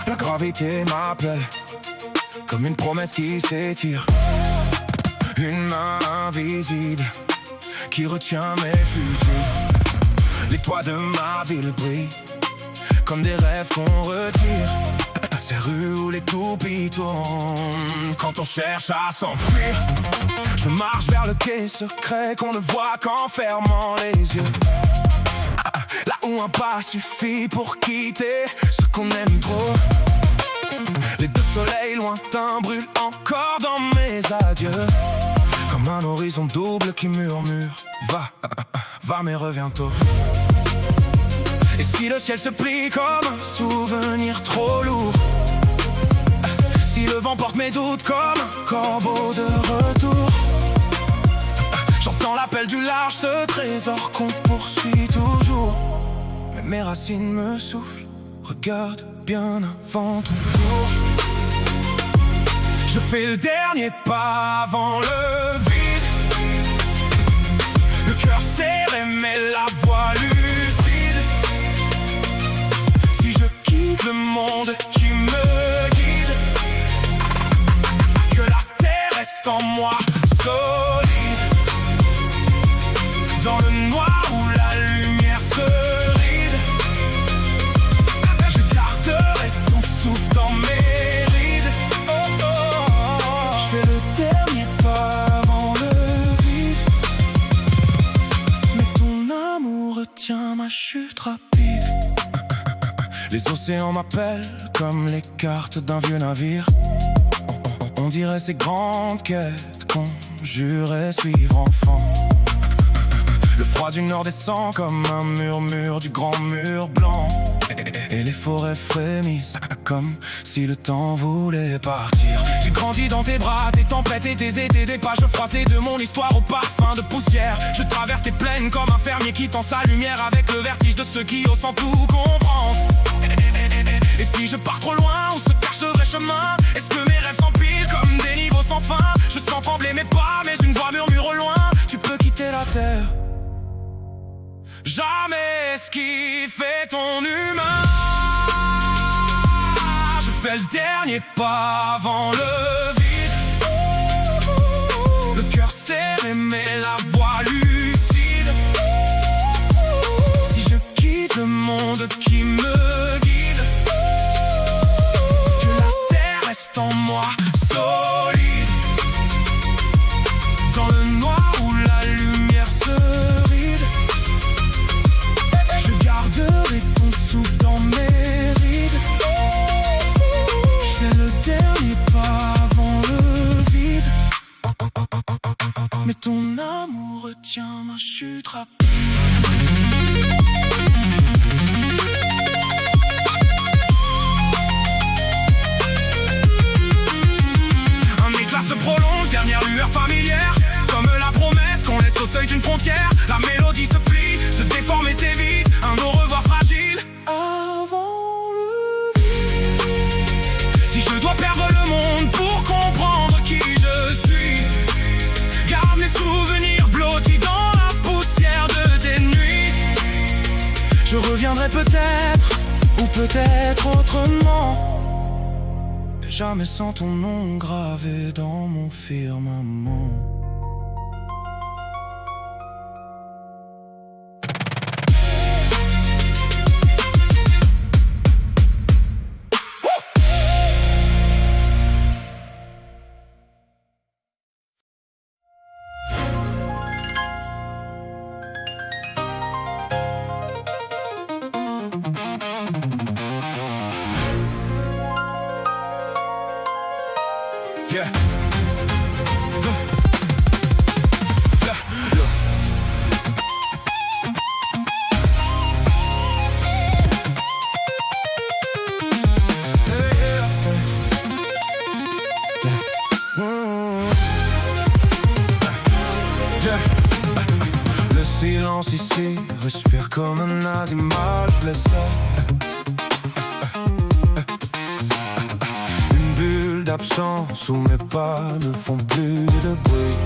La gravité m'appelle, comme une promesse qui s'étire. Une main invisible qui retient mes futurs. Les toits de ma ville brillent comme des rêves qu'on retire. Ces rues où les toupies tournent quand on cherche à s'enfuir. Je marche vers le quai secret qu'on ne voit qu'en fermant les yeux. Là où un pas suffit pour quitter ce qu'on aime trop. Les deux soleils lointains brûlent encore dans mes adieux. Comme un horizon double qui murmure: va mais reviens tôt. Et si le ciel se plie comme un souvenir trop lourd, si le vent porte mes doutes comme un corbeau de retour, j'entends l'appel du large, ce trésor qu'on poursuit toujours. Mais mes racines me soufflent, regarde bien avant ton tour. Je fais le dernier pas avant le vide, le cœur serré mais la voix lucide. Si je quitte le monde qui me guide, que la terre reste en moi solide. Dans le noir où la lumière se ride, je garderai ton souffle dans mes rides. Oh, oh, oh. Je fais le dernier pas avant le vide, mais ton amour retient ma chute rapide. Les océans m'appellent comme les cartes d'un vieux navire. On dirait ces grandes quêtes qu'on jurait suivre enfant. Le froid du nord descend comme un murmure du grand mur blanc. Et les forêts frémissent comme si le temps voulait partir. J'ai grandi dans tes bras, tes tempêtes et tes étés, des pages froissées de mon histoire au parfum de poussière. Je traverse tes plaines comme un fermier qui tend sa lumière avec le vertige de ceux qui osent sans tout comprendre. Et si je pars trop loin, où se cache le vrai chemin? Est-ce que mes rêves s'empilent comme des niveaux sans fin? Je sens trembler mes pas, mais une voix murmure au loin: tu peux quitter la terre, jamais esquiffer ton humain. Je fais le dernier pas avant le vide, le cœur serré mais la voix lucide. Si je quitte le monde qui me guide, que la terre reste en moi solide. Dans le noir où la lumière se ride, je garderai ton souffle dans mes rides. Je fais le dernier pas avant le vide, mais ton amour retient ma chute rapide. Un éclat se prolonge, dernière lueur familière, comme la promesse qu'on laisse au seuil d'une frontière. La mélodie se plie, se déforme et s'évite, un au revoir fragile avant le vide. Si je dois perdre le monde pour comprendre qui je suis, garde mes souvenirs blottis dans la poussière de tes nuits. Je reviendrai peut-être, ou peut-être autrement, mais jamais sans ton nom gravé dans mon firmament. Yeah. Le silence ici respire comme un animal blessé. d'absence où mes pas ne font plus de bruit.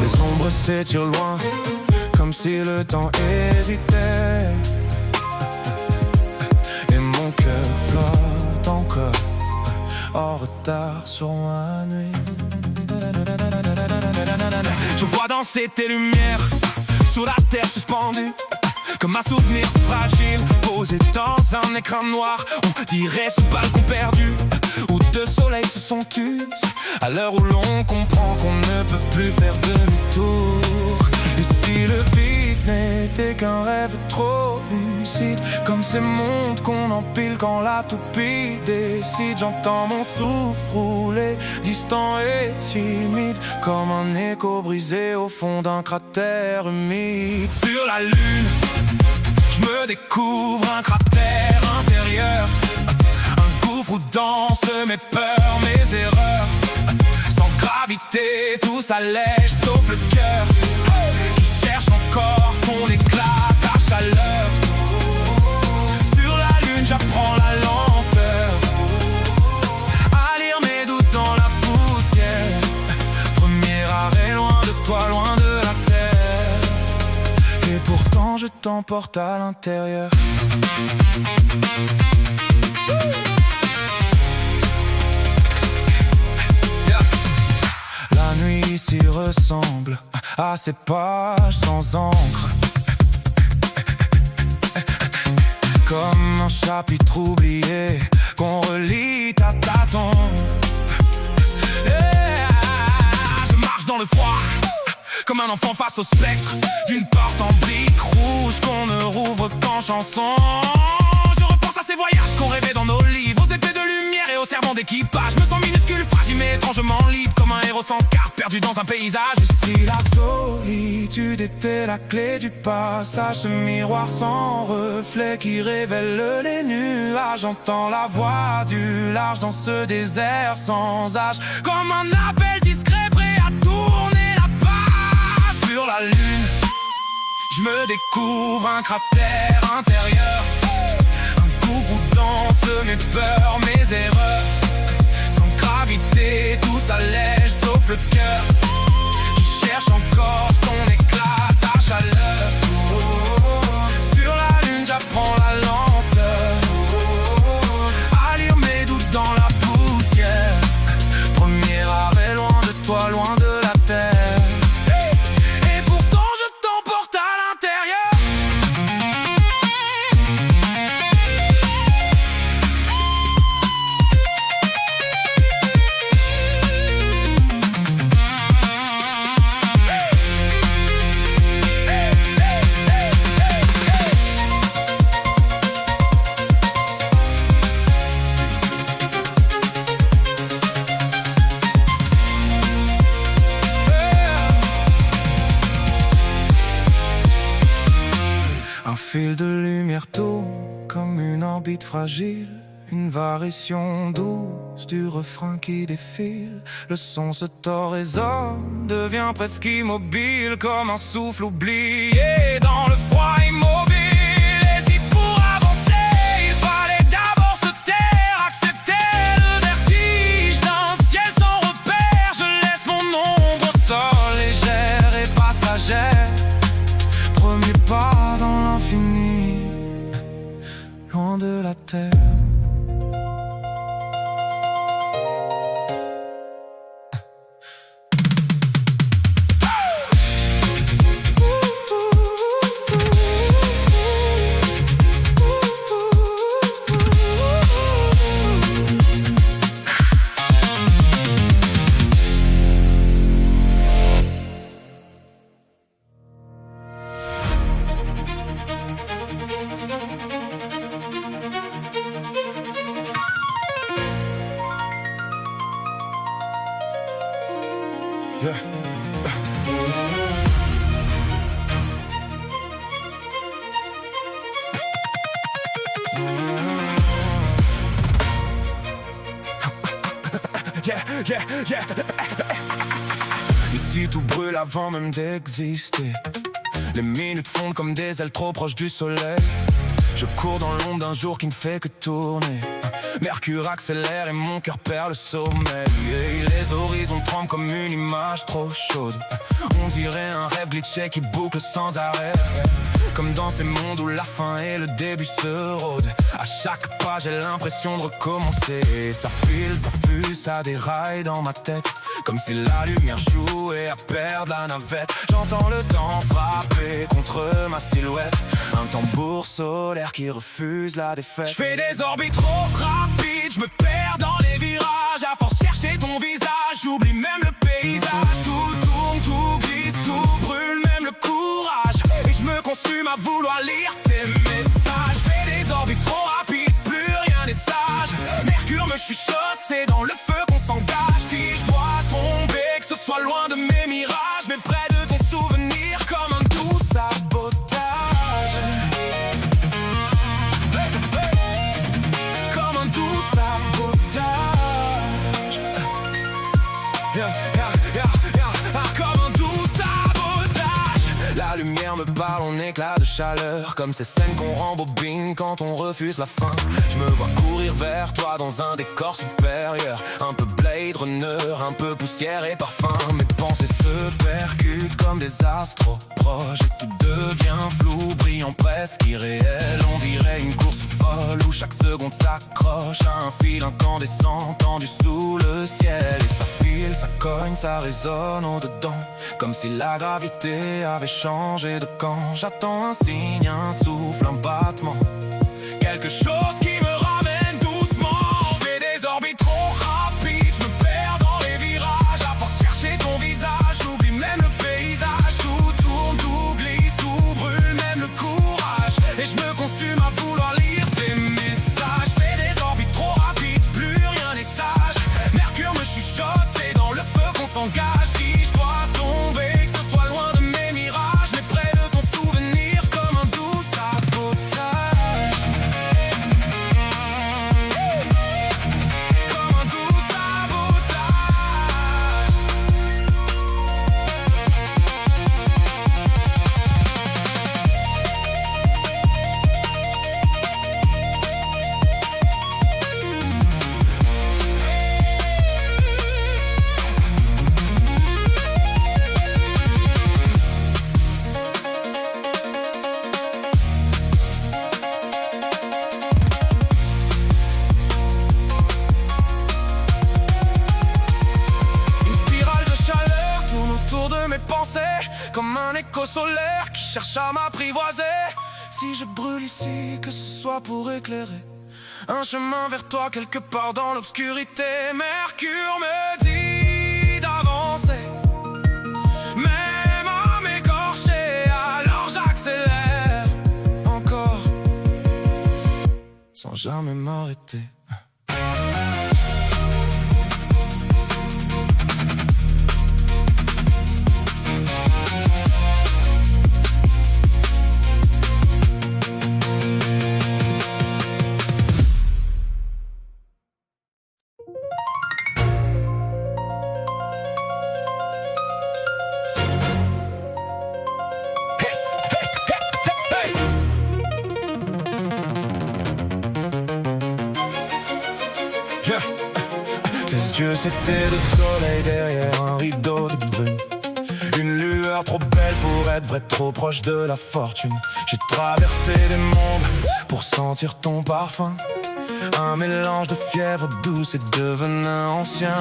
Les ombres s'étirent loin, comme si le temps hésitait. Et mon cœur flotte encore, en retard sur ma nuit. Je vois danser tes lumières sous la terre suspendue, comme un souvenir fragile posé dans un écran noir. On dirait ce balcon perdu où deux soleils se sont tus, à l'heure où l'on comprend qu'on ne peut plus faire demi-tour. Et si le vide n'était qu'un rêve trop lucide, comme ces mondes qu'on empile quand la toupie décide. J'entends mon souffle rouler, distant et timide, comme un écho brisé au fond d'un cratère humide. Sur la lune, je me découvre un cratère intérieur, un gouffre où dansent mes peurs, mes erreurs. Sans gravité, tout s'allège sauf le cœur, qui cherche encore qu'on éclate à chaleur. Sur la lune, j'apprends la lenteur, à lire mes doutes dans la poussière. Premier arrêt, loin de toi, loin de la terre. Et pourtant je t'emporte à l'intérieur. La nuit ici ressemble à ces pages sans encre, comme un chapitre oublié qu'on relit à tâtons. Je marche dans le froid, comme un enfant face au spectre d'une porte en briques rouges qu'on ne rouvre qu'en chanson. Je repense à ces voyages qu'on rêvait dans nos livres, aux épées de lumière et aux serments d'équipage. Je me sens minuscule, fragile mais étrangement libre, comme un héros sans carte perdu dans un paysage. Et si la solitude était la clé du passage, ce miroir sans reflet qui révèle les nuages, j'entends la voix du large dans ce désert sans âge, comme un appel discret prêt à tourner la page. Sur la lune, je me découvre un cratère intérieur, un gouffre où dansent mes peurs, mes erreurs. Sans gravité, tout s'allège sauf le cœur, qui cherche encore ton éclat, ta chaleur. Sur la lune, j'apprends la lenteur, à lire mes doutes dans la poussière. Premier arrêt, loin de toi, loin de la terre. Et pourtant je t'emporte à l'intérieur. Un fil de lumière tourne comme une orbite fragile, une variation douce du refrain qui défile. Le son se tord et résonne, devient presque immobile, comme un souffle oublié dans le froid immobile. Et si pour avancer, il fallait d'abord se taire, accepter le vertige d'un ciel sans repère, je laisse mon ombre au sol, légère et passagère. Premier pas dans l'infini, loin de la terre. Ici tout brûle avant même d'exister. Les minutes fondent comme des ailes trop proches du soleil. Je cours dans l'ombre d'un jour qui ne fait que tourner. Mercure accélère et mon cœur perd le sommeil. Et les horizons tremblent comme une image trop chaude. On dirait un rêve glitché qui boucle sans arrêt. Comme dans ces mondes où la fin et le début se rôdent. À chaque pas j'ai l'impression de recommencer. Ça file, ça fuse, ça déraille dans ma tête. Comme si la lumière jouait à perdre la navette. J'entends le temps frapper contre ma silhouette. Un tambour solaire qui refuse la défaite. Je fais des orbites trop rapides, je me perds dans les virages. À force de chercher ton visage, j'oublie même le paysage. Tout tourne, tout glisse, tout brûle, même le courage. Et je me consume à vouloir lire tes messages. Je fais des orbites trop rapides, plus rien n'est sage. Mercure me chuchote, c'est dans le feu qu'on s'engage. Si je dois tomber, que ce soit loin de mes mirages, mais près de ton souvenir comme un doux sabotage. Comme un doux sabotage. Comme un doux sabotage. La lumière me parle en éclats de chaleur. Comme ces scènes qu'on rembobine quand on refuse la fin. Je me vois courir vers toi dans un décor supérieur. Un peu Blade Runner, un peu poussière et parfum. Mes pensées se percutent comme des astres proches. Et tout devient flou, brillant, presque irréel. On dirait une course folle où chaque seconde s'accroche à un fil incandescent tendu sous le ciel. Et ça file, ça cogne, ça résonne au-dedans. Comme si la gravité avait changé de camp. J'attends un signe, un souffle, un battement. Quelque chose qui me ramène doucement. Je fais des orbites trop rapides, je me perds dans les virages. À force de chercher ton visage, j'oublie même le paysage. Tout tourne, tout glisse, tout brûle, même le courage. Et je me consume à vouloir lire tes messages. Je fais des orbites trop rapides, plus rien n'est sage. Mercure me chuchote, c'est dans le feu qu'on s'engage. Si je dois tomber, que ce soit loin de mes mirages, mais près de ton souvenir comme un doux sabotage. Comme un doux sabotage. Une spirale de chaleur tourne autour de mes pensées. Comme un écho solaire qui cherche à m'apprivoiser. Si je brûle ici, que ce soit pour éclairer un chemin vers toi quelque part dans l'obscurité. Mercure me dit d'avancer, même à m'écorcher. Alors j'accélère encore, sans jamais m'arrêter. Yeah. Tes yeux c'était le soleil derrière un rideau de brume. Une lueur trop belle pour être vraie, trop proche de la fortune. J'ai traversé des mondes pour sentir ton parfum. Un mélange de fièvre douce et de venin ancien.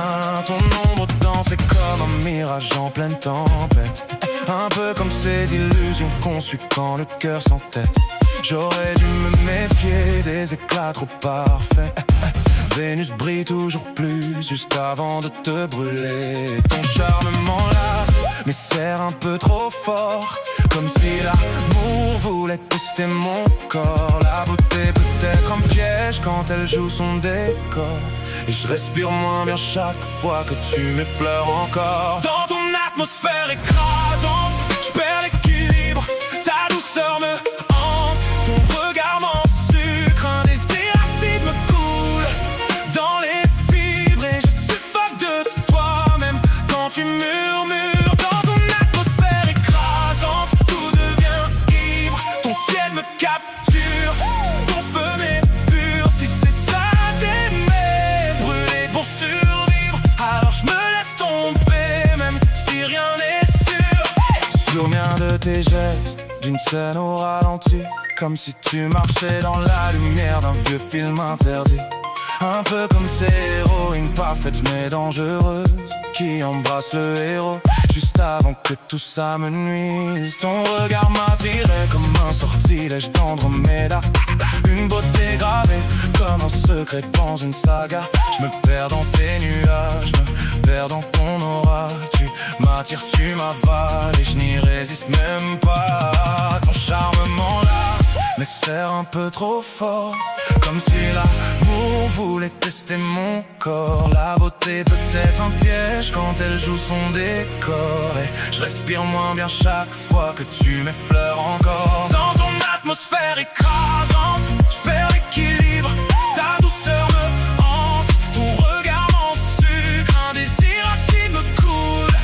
Ton ombre dansait comme un mirage en pleine tempête. Un peu comme ces illusions conçues quand le cœur s'entête. J'aurais dû me méfier des éclats trop parfaits. Vénus brille toujours plus juste avant de te brûler. Ton charme m'enlace, mais serre un peu trop fort. Comme si l'amour voulait tester mon corps. La beauté peut être un piège quand elle joue son décor. Et je respire moins bien chaque fois que tu m'effleures encore. Dans ton atmosphère écrasante, je perds l'équilibre. Ta douceur me hante, ton regard m'ensucre. Un désir acide me coule dans les fibres. Et je suffoque de toi même quand tu murmures. Dans ton atmosphère écrasante, tout devient ivre. Ton ciel me capture. de tes gestes, d'une scène au ralenti, comme si tu marchais dans la lumière d'un vieux film interdit. Un peu comme ces héroïnes parfaites mais dangereuses qui embrassent le héros juste avant que tout ça me nuise. Ton regard m'attirait comme un sortilège d'Andromeda, une beauté gravée comme un secret dans une saga. Je me perds dans tes nuages, me perds dans ton aura. Tu m'attires, tu m'avales et je n'y résiste même pas. Ton charme m'enlace mais serre un peu trop fort, comme si l'amour voulait tester mon corps. La beauté peut être un piège quand elle joue son décor, et je respire moins bien chaque fois que tu m'effleures encore. Dans ton atmosphère écrasante, je perds l'équilibre. Ta douceur me hante, ton regard m'ensucre. Un désir acide me coule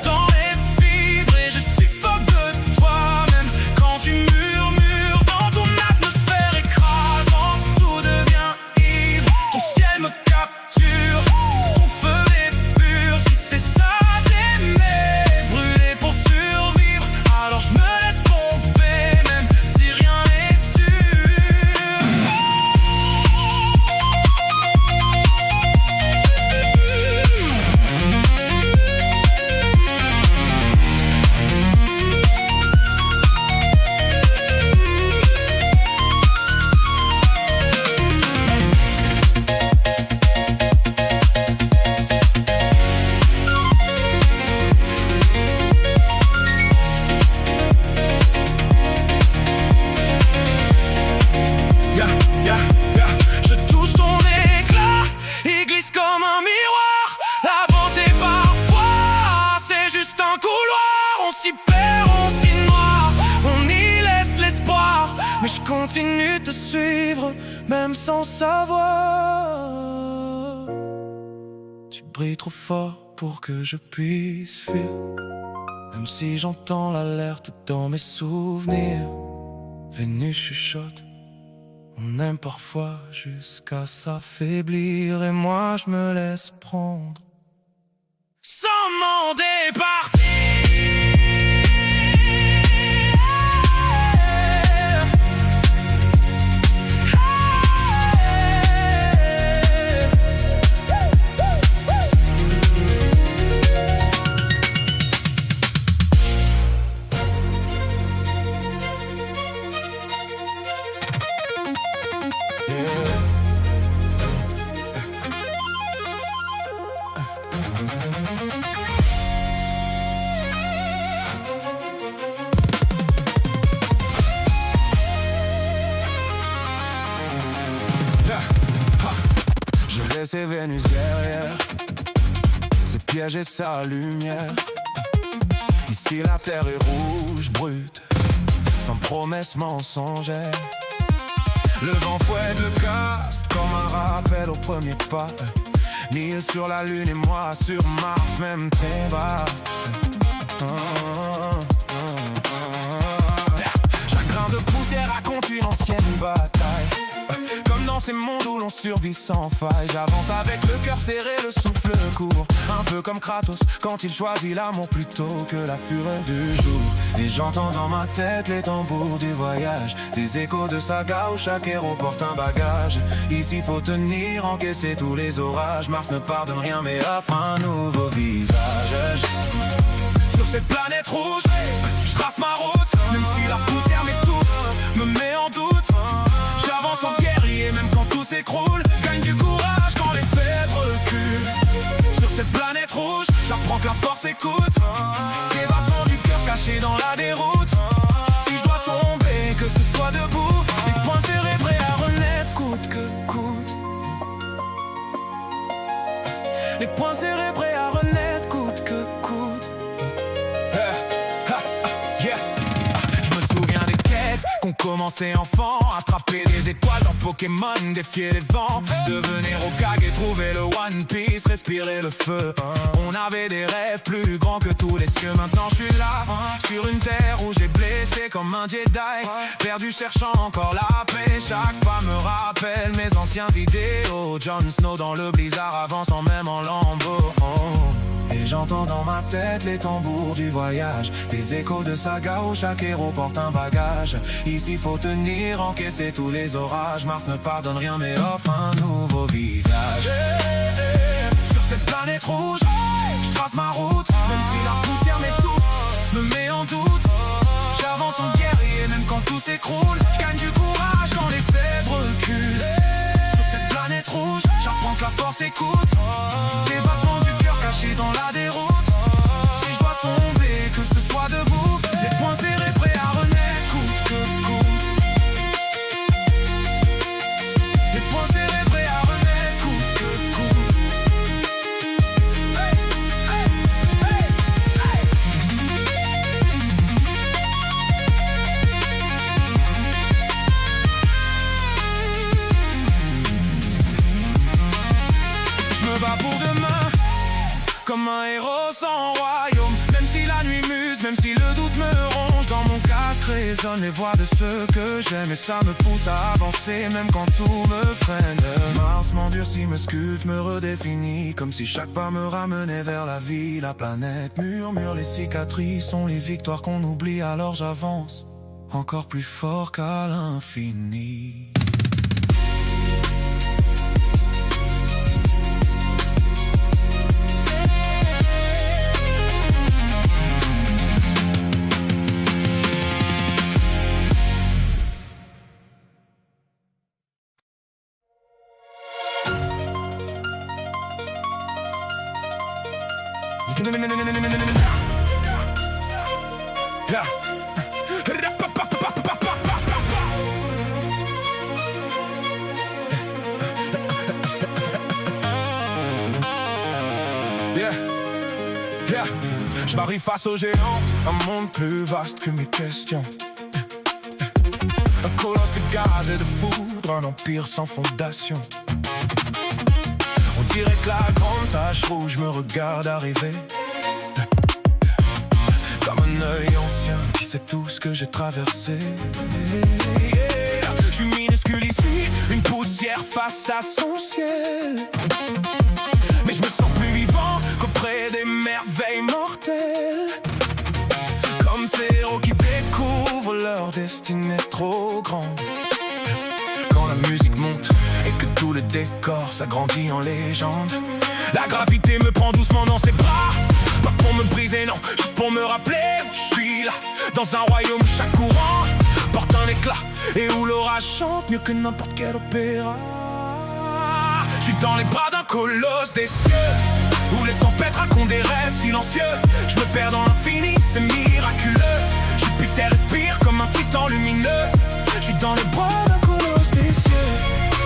dans les fibres et je suffoque de toi, même quand tu murmures. Dans ton atmosphère écrasante, tout devient ivre. Ton ciel me capture, ton feu est pur. Si c'est ça t'aimer, brûler pour survivre, alors je me laisse tomber, même si rien n'est sûr. Je touche ton éclat, il glisse comme un miroir. La beauté parfois, c'est juste un couloir. On s'y perd, on s'y noie, on y laisse l'espoir. Mais je continue de te suivre, même sans savoir. Tu brilles trop fort pour que je puisse fuir, même si j'entends l'alerte dans mes souvenirs. Vénus chuchote, on aime parfois jusqu'à s'affaiblir, et moi je me laisse prendre sans m'en départir. Je laissais Vénus derrière, ses pièges et sa lumière. Ici la terre est rouge, brute, sans promesse mensongère. Le vent fouette le caste comme un rappel au premier pas. Nil sur la lune et moi sur Mars, même tes bas. Chagrin de poussière raconte une ancienne bataille, comme dans ces mondes où l'on survit sans faille. J'avance avec le cœur serré, le souffle court, un peu comme Kratos quand il choisit l'amour plutôt que la fureur du jour. Et j'entends dans ma tête les tambours du voyage, des échos de saga où chaque héros porte un bagage. Ici faut tenir, encaisser tous les orages. Mars ne pardonne rien mais offre un nouveau visage. Sur cette planète rouge, je trace ma route, même si la poussière m'étouffe, me met en doute. J'avance en guerrier même quand tout s'écroule, gagne du courage quand les faits reculent. Sur cette planète rouge, j'apprends que la force écoute, les battements du cœur cachés dans la déroute. Si je dois tomber, que ce soit debout, les poings serrés prêts à renaître coûte que coûte. Les poings serrés prêts à renaître coûte que coûte. Je me souviens des quêtes qu'on commençait enfant, attraper des étoiles dans Pokémon, défier les vents, devenir Hokage et trouver le One Piece, respirer le feu. On avait des rêves plus grands que tous les cieux. Maintenant je suis là, sur une terre où j'ai blessé comme un Jedi, perdu cherchant encore la paix. Chaque pas me rappelle mes anciens idéaux. Jon Snow dans le blizzard avançant même en lambeaux. Et j'entends dans ma tête les tambours du voyage, des échos de saga où chaque héros porte un bagage. Ici faut tenir, encaisser tous les orages. Mars ne pardonne rien mais offre un nouveau visage. Sur cette planète rouge, je trace ma route, même si la poussière m'étouffe, me met en doute. J'avance en guerrier même quand tout s'écroule. Je gagne du courage quand les faibles reculent. Sur cette planète rouge, j'apprends que la force écoute. Des battements du cœur cachés dans la déroute. Si je dois tomber, que ce soit debout, les poings serrés prêts à renaître coûte que coûte. Les poings serrés prêts à renaître coûte que coûte. Hey, hey, hey, hey. Je me bats pour demain, comme un héros sans royaume. Même si la nuit muse, même si le doute me ronge, dans mon casque résonnent les voix de ceux que j'aime. Et ça me pousse à avancer, même quand tout me freine. Mars m'endurcit, me sculpte, me redéfinit, comme si chaque pas me ramenait vers la vie. La planète murmure, les cicatrices sont les victoires qu'on oublie. Alors j'avance, encore plus fort qu'à l'infini. Je m'arrive face aux géants, un monde plus vaste que mes questions. Un colosse de gaz et de foudre, un empire sans fondation. On dirait que la grande tache rouge me regarde arriver, comme un œil ancien qui sait tout ce que j'ai traversé. Je suis minuscule ici, une poussière face à son ciel. Mais je me sens plus vivant qu'auprès des merveilles mortelles. Comme ces héros qui découvrent leur destinée trop grande. Quand la musique monte et que tout le décor s'agrandit en légende, la gravité me prend doucement dans ses bras. Pas pour me briser, non, juste pour me rappeler où je suis là. Dans un royaume où chaque courant porte un éclat et où l'orage chante mieux que n'importe quel opéra. Je suis dans les bras d'un colosse des cieux, où les tempêtes racontent des rêves silencieux. Je me perds dans l'infini, c'est miraculeux. Jupiter respire comme un titan lumineux. Je suis dans les bras d'un colosse des cieux,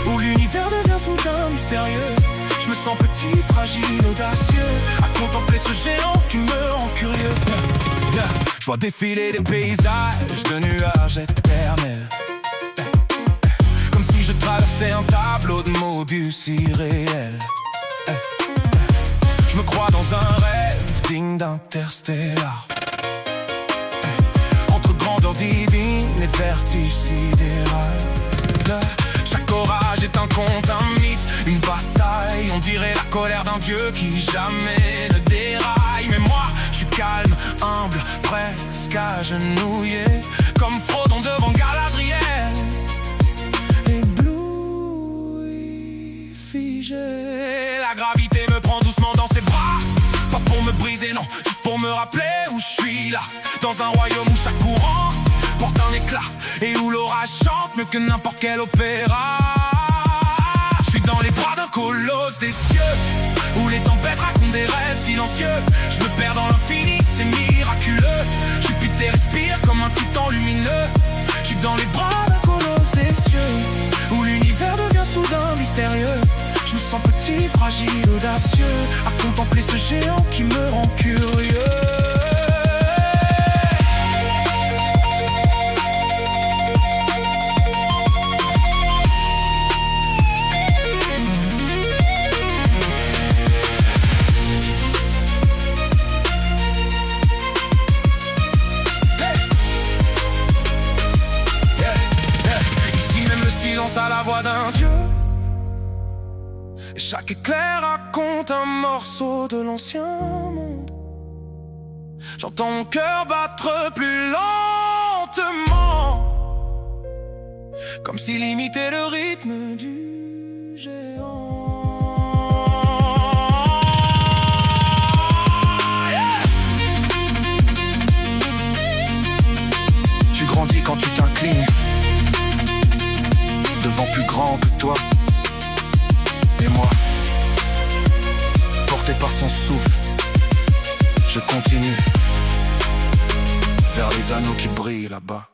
où l'univers devient soudain mystérieux. Je me sens petit, fragile, audacieux, à contempler ce géant qui me rend curieux. Je vois défiler des paysages de nuages éternels, comme si je traversais un tableau de Mobius irréel. Je me crois dans un rêve digne d'Interstellar, entre grandeur divine et vertige sidéral. Chaque orage est un conte, un mythe, une bataille. On dirait la colère d'un dieu qui jamais ne déraille. Mais moi, je suis calme, humble, presque agenouillé, comme Frodon devant Galadriel. Ébloui, figé, la gravité me prend doucement dans ses bras. Pas pour me briser, non, juste pour me rappeler où je suis là. Dans un royaume où chaque courant porte un éclat et où l'orage chante mieux que n'importe quel opéra. Je suis dans les bras d'un colosse des cieux, où les tempêtes racontent des rêves silencieux. Je me perds dans l'infini, c'est miraculeux. Jupiter respire comme un titan lumineux. Je suis dans les bras d'un colosse des cieux, où l'univers devient soudain mystérieux. Je me sens petit, fragile, audacieux, à contempler ce géant qui me rend curieux. À la voix d'un dieu, Chaque éclair raconte un morceau de l'ancien monde. J'entends mon cœur battre plus lentement, comme s'il imitait le rythme du géant. Tu grandis quand tu t'inclines devant plus grand que toi. Et moi, porté par son souffle, je continue vers les anneaux qui brillent là-bas.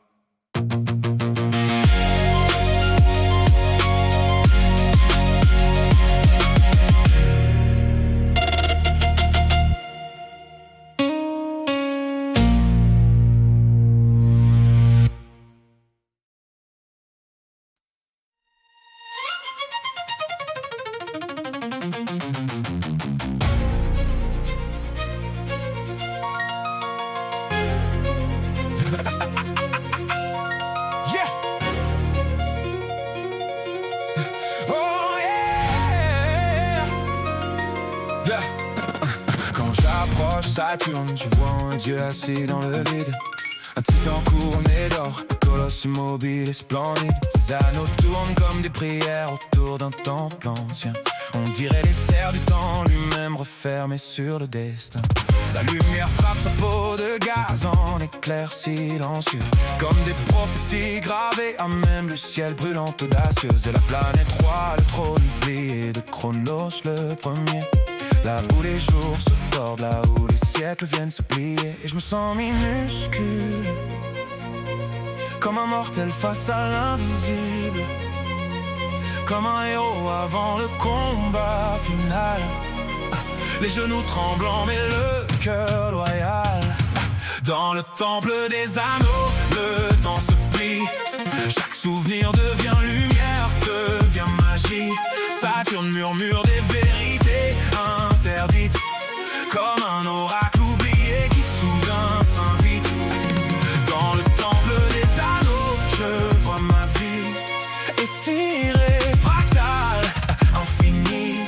Yeah. Oh yeah. Yeah. Quand j'approche Saturne, je vois un dieu assis dans le vide. Un titan couronné d'or, colosse immobile et splendide. Ses anneaux tournent comme des prières autour d'un temple ancien. On dirait les serres du temps, lui-même refermé sur le destin. La lumière frappe sa peau de gaz en éclairs silencieux, comme des prophéties gravées à même le ciel brûlant audacieuse. Et la planète roi, le trône oublié de Chronos le premier. Là où les jours se tordent, là où les siècles viennent se plier. Et je me sens minuscule, comme un mortel face à l'invisible, comme un héros avant le combat final. Les genoux tremblants mais le cœur loyal. Dans le temple des anneaux, le temps se plie. Chaque souvenir devient lumière, devient magie. Saturne murmure des vérités interdites, comme un oracle oublié qui soudain s'invite. Dans le temple des anneaux, je vois ma vie étirée, fractale, infinie.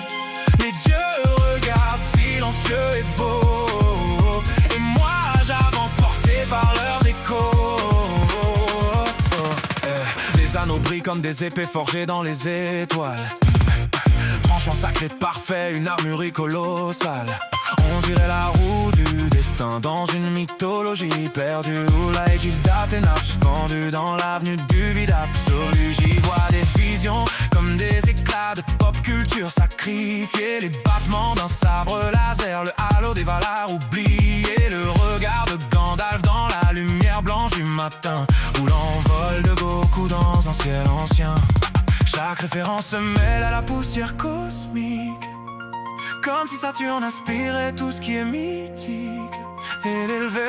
Les dieux regardent silencieux et beaux, et moi j'avance porté par leurs échos. Les anneaux brillent comme des épées forgées dans les étoiles. Tranchant sacré parfait, une armurerie colossale. On dirait la roue du destin dans une mythologie perdue, où l'Aegis d'Athéna suspendue dans l'avenue du vide absolu. J'y vois des visions comme des éclats de pop culture sacrifiés. Les battements d'un sabre laser, le halo des Valar oubliés, le regard de Gandalf dans la lumière blanche du matin, ou l'envol de Goku dans un ciel ancien. Chaque référence se mêle à la poussière cosmique, comme si Saturne inspirait tout ce qui est mythique et l'élevait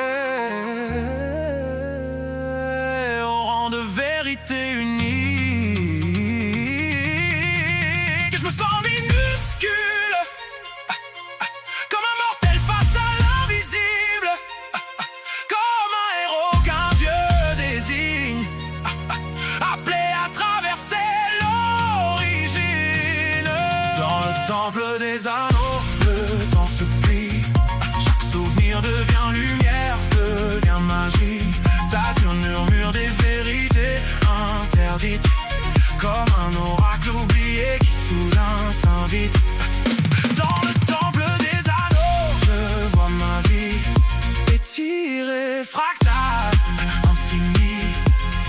au rang de vérité unique. Je me sens minuscule, comme un mortel face à l'invisible, comme un héros qu'un dieu désigne, appelé à traverser l'origine. Dans le temple des anneaux, le temps se plie. Chaque souvenir devient lumière, devient magie. Saturne murmure des vérités interdites, comme un oracle oublié qui soudain s'invite. Dans le temple des anneaux, je vois ma vie étirée, fractale, infinie.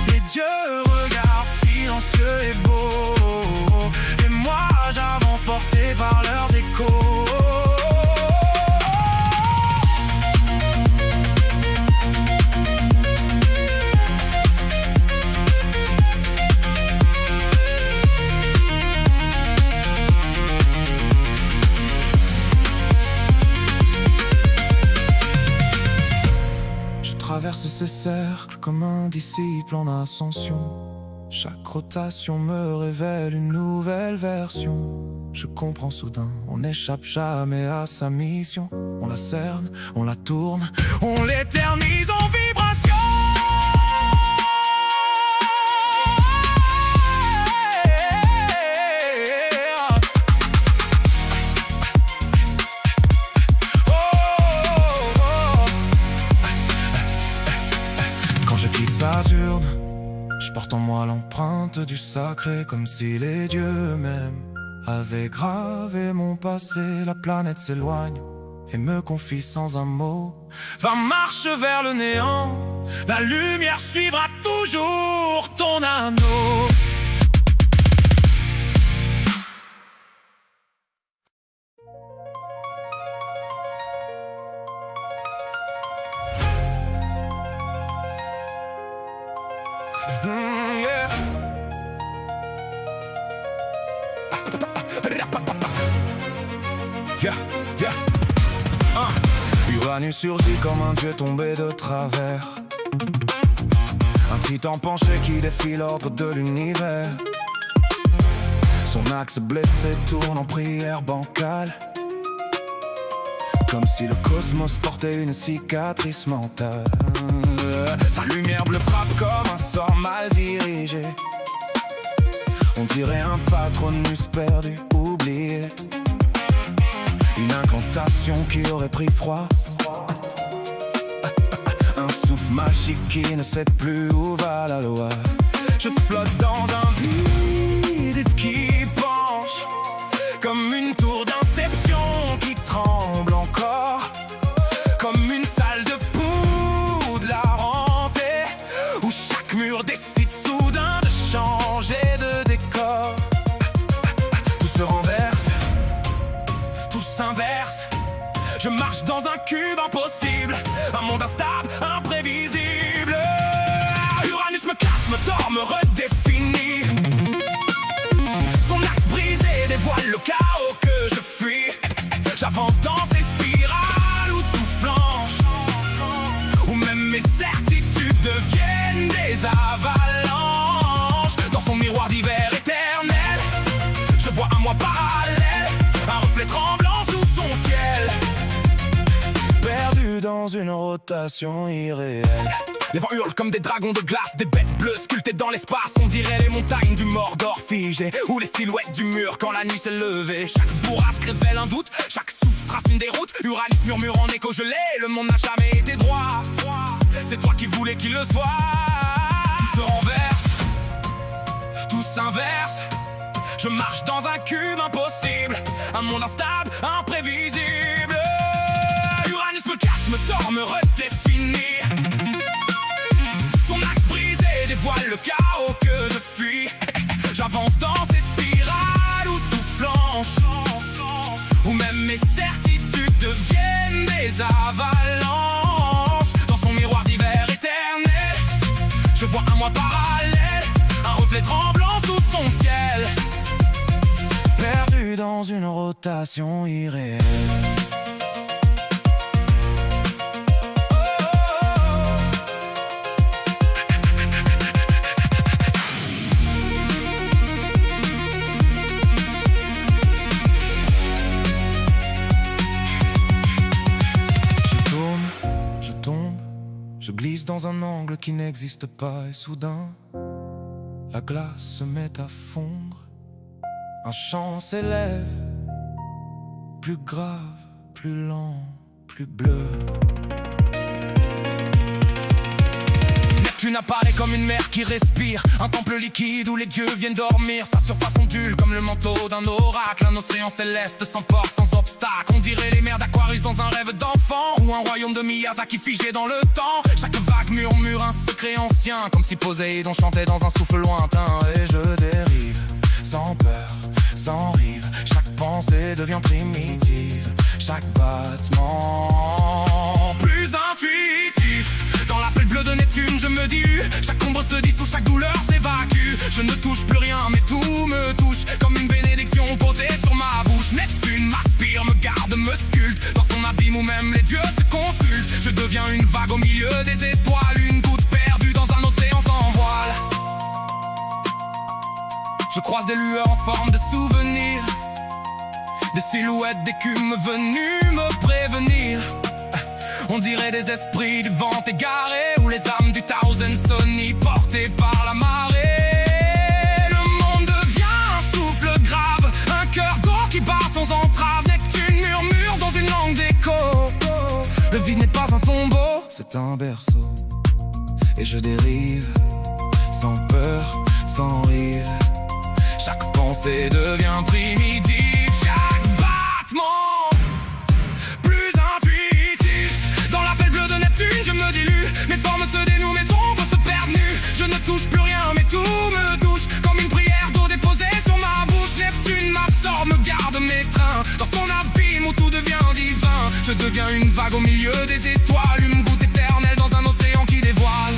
Les dieux regardent silencieux et beaux, et moi j'avance porté par leurs échos. Je traverse ces cercles comme un disciple en ascension. Chaque rotation me révèle une nouvelle version. Je comprends soudain, on n'échappe jamais à sa mission. On la cerne, on la tourne, on l'éternise en vibration. Saturne, je porte en moi l'empreinte du sacré, comme si les dieux eux-mêmes avaient gravé mon passé. La planète s'éloigne et me confie sans un mot: va, marche vers le néant, la lumière suivra toujours ton anneau. Yeah. Yeah, yeah. Uranus surgit comme un dieu tombé de travers, un titan penché qui défie l'ordre de l'univers. Son axe blessé tourne en prière bancale, comme si le cosmos portait une cicatrice mentale. Sa lumière bleue frappe comme un sort mal dirigé. On dirait un patronus perdu, oublié. Une incantation qui aurait pris froid. Un souffle magique qui ne sait plus où va la loi. Je flotte dans un vide qui penche, comme une tour d'inception qui tremble encore, comme une salle de Poudlard hantée, où chaque mur décide soudain de changer de décor. Tout se renverse, tout s'inverse. Je marche dans un cube impossible, un monde instable, imprévisible. Uranus me casse, me tord, me redéfinit. Son axe brisé dévoile le chaos que je fuis. J'avance dans ces spirales où tout flanche, où même mes certitudes deviennent des avalanches. Dans son miroir d'hiver éternel, je vois un moi parallèle, un reflet tremblant sous son ciel, perdu dans une rotation irréelle. Les vents hurlent comme des dragons de glace, des bêtes bleues sculptées dans l'espace. On dirait les montagnes du Mordor figées, ou les silhouettes du mur quand la nuit s'est levée. Chaque bourrasque révèle un doute, chaque souffle trace une déroute. Uranus murmure en écho gelé, le monde n'a jamais été droit. C'est toi qui voulais qu'il le soit. Tout se renverse, tout s'inverse. Je marche dans un cube impossible, un monde instable, imprévisible. Uranus me casse, me tord, me redéfinit. Son axe brisé dévoile le chaos que je fuis. J'avance dans ces spirales où tout flanche, où même mes certitudes deviennent des avalanches. Dans son miroir d'hiver éternel, je vois un moi parallèle, un reflet tremblant sous son ciel, perdu dans une rotation irréelle. Je glisse dans un angle qui n'existe pas et soudain, la glace se met à fondre. Un chant s'élève, plus grave, plus lent, plus bleu. Neptune apparaît comme une mer qui respire, un temple liquide où les dieux viennent dormir. Sa surface ondule comme le manteau d'un oracle, un océan céleste sans porte, sans obstacle. On dirait les mers d'Aquarius dans un rêve d'enfant, ou un royaume de Miyazaki figé dans le temps. Chaque vague murmure un secret ancien, comme si Poséidon chantait dans un souffle lointain. Et je dérive, sans peur, sans rive. Chaque pensée devient primitive, chaque battement plus intuitif. Dans l'appel bleu de Neptune, je me dilue, chaque ombre se dissout, chaque douleur s'évacue. Je ne touche plus rien, mais tout me touche, comme une bénédiction posée sur ma bouche. Neptune m'aspire, me garde, me sculpte, dans son abîme où même les dieux se consultent. Je deviens une vague au milieu des étoiles, une goutte perdue dans un océan sans voile. Je croise des lueurs en forme de souvenirs, des silhouettes d'écume venues me prévenir. On dirait des esprits du vent égarés, ou les âmes du Thousand Sunny portées par la marée. Le monde devient un souffle grave, un cœur d'eau qui bat sans entrave. Neptune murmure dans une langue d'écho. Le vide n'est pas un tombeau, c'est un berceau. et je dérive, sans peur, sans rire. Chaque pensée devient primitive, chaque battement plus intuitif. Dans l'appel bleu de Neptune, je me dilue, mes formes se dénouent, mes ombres se perdent nues. Je ne touche plus rien, mais tout me touche, comme une prière d'eau déposée sur ma bouche. Neptune m'absorbe, me garde mes trains, dans son abîme où tout devient divin. Je deviens une vague au milieu des étoiles, une goutte éternelle dans un océan qui dévoile.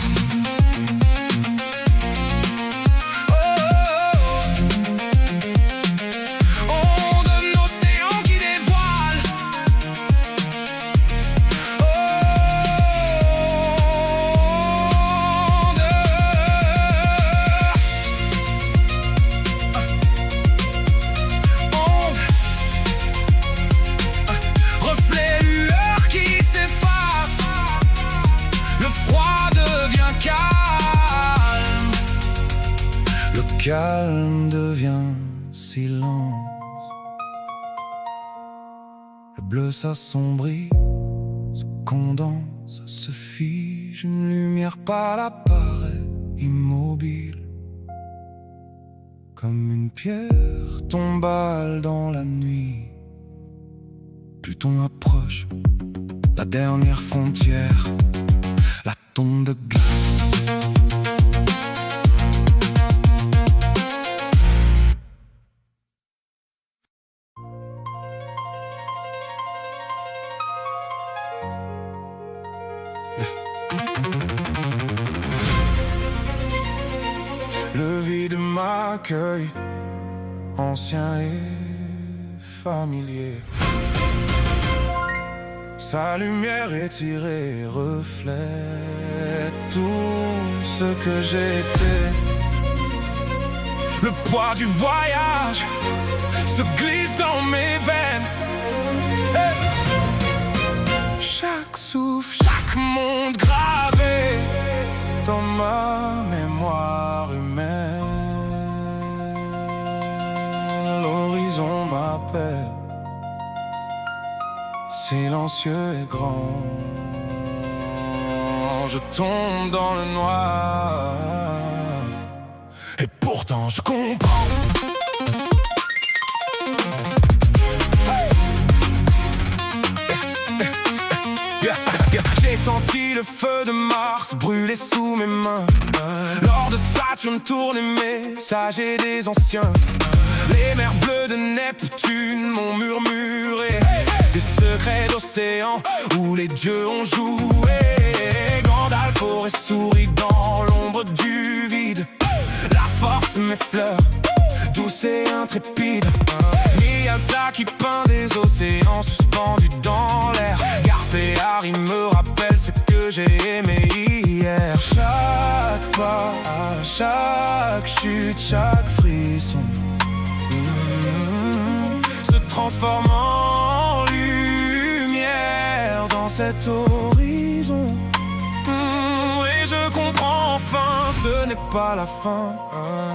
Calme devient silence. Le bleu s'assombrit, se condense, se fige. Une lumière pâle apparaît, immobile, comme une pierre tombale dans la nuit. Pluton approche, la dernière frontière, la tombe de glace. Le vide m'accueille, ancien et familier. Sa lumière étirée reflète tout ce que j'étais. Le poids du voyage se glisse dans mes veines. Chaque souffle, chaque monde gravé dans ma mémoire humaine. L'horizon m'appelle, silencieux et grand. Je tombe dans le noir, et pourtant je comprends. J'ai senti le feu de Mars brûler sous mes mains. Lors de Saturne tourne les messagers des anciens. Les mers bleues de Neptune m'ont murmuré des secrets d'océan où les dieux ont joué. Gandalf aurait souri dans l'ombre du vide. La force m'effleure, douce et intrépide. Miyazaki peint des océans suspendus dans l'air. Garp et Harry me rappellent ce que j'ai aimé hier. Chaque pas, chaque chute, chaque frisson se transforme en lumière dans cet horizon. Et je comprends enfin, ce n'est pas la fin,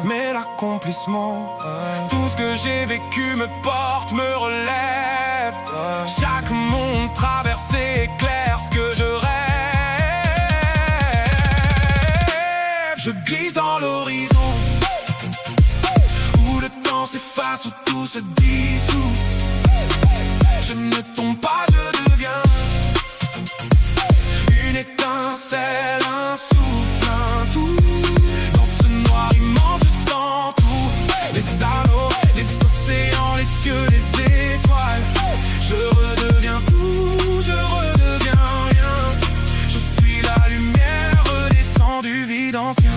mais l'accomplissement. Tout ce que j'ai vécu me porte, me relève. Chaque monde traversé éclaire ce que je rêve. Je glisse dans l'horizon où le temps s'efface, où tout se dissout. Je ne tombe pas, je deviens une étincelle, un souffle, un tout. Dans ce noir immense, je sens tout. Les anneaux, les océans, les cieux, les étoiles. Je redeviens tout, je redeviens rien. Je suis la lumière redescendue du vide ancien.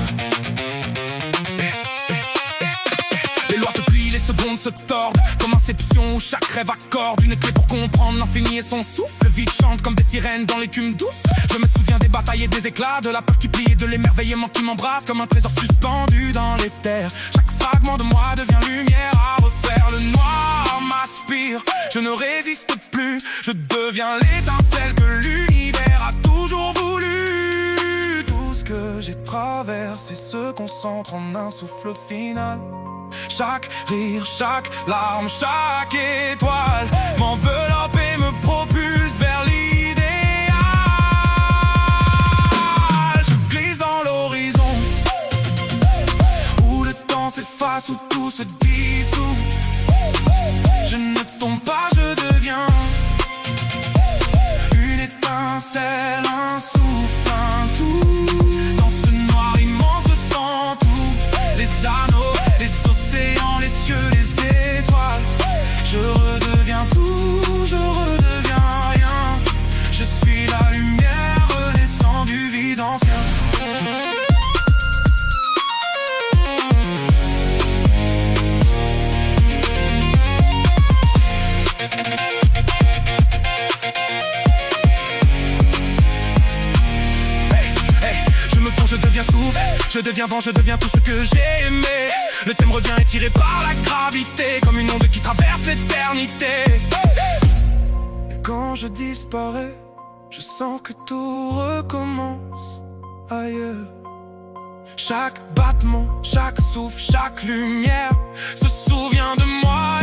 Les lois se plient, les secondes se tordent comme Inception où chaque rêve accorde une clé pour comprendre l'infini et son souffle. Le vide chante comme des sirènes dans l'écume douce. Je me souviens des batailles et des éclats, de la peur qui plie et de l'émerveillement qui m'embrasse comme un trésor suspendu dans les terres. Chaque fragment de moi devient lumière à refaire. Le noir m'aspire, je ne résiste plus. Je deviens l'étincelle que l'univers a toujours voulu. Tout ce que j'ai traversé se concentre en un souffle final. Chaque rire, chaque larme, chaque étoile m'enveloppe et me propulse vers l'idéal. Je glisse dans anciens. Je deviens souffle, je deviens vent, je deviens tout ce que j'ai aimé. Le thème revient étiré par la gravité, comme une onde qui traverse l'éternité. Et quand je disparais, je sens que tout recommence ailleurs. Chaque battement, chaque souffle, chaque lumière se souvient de moi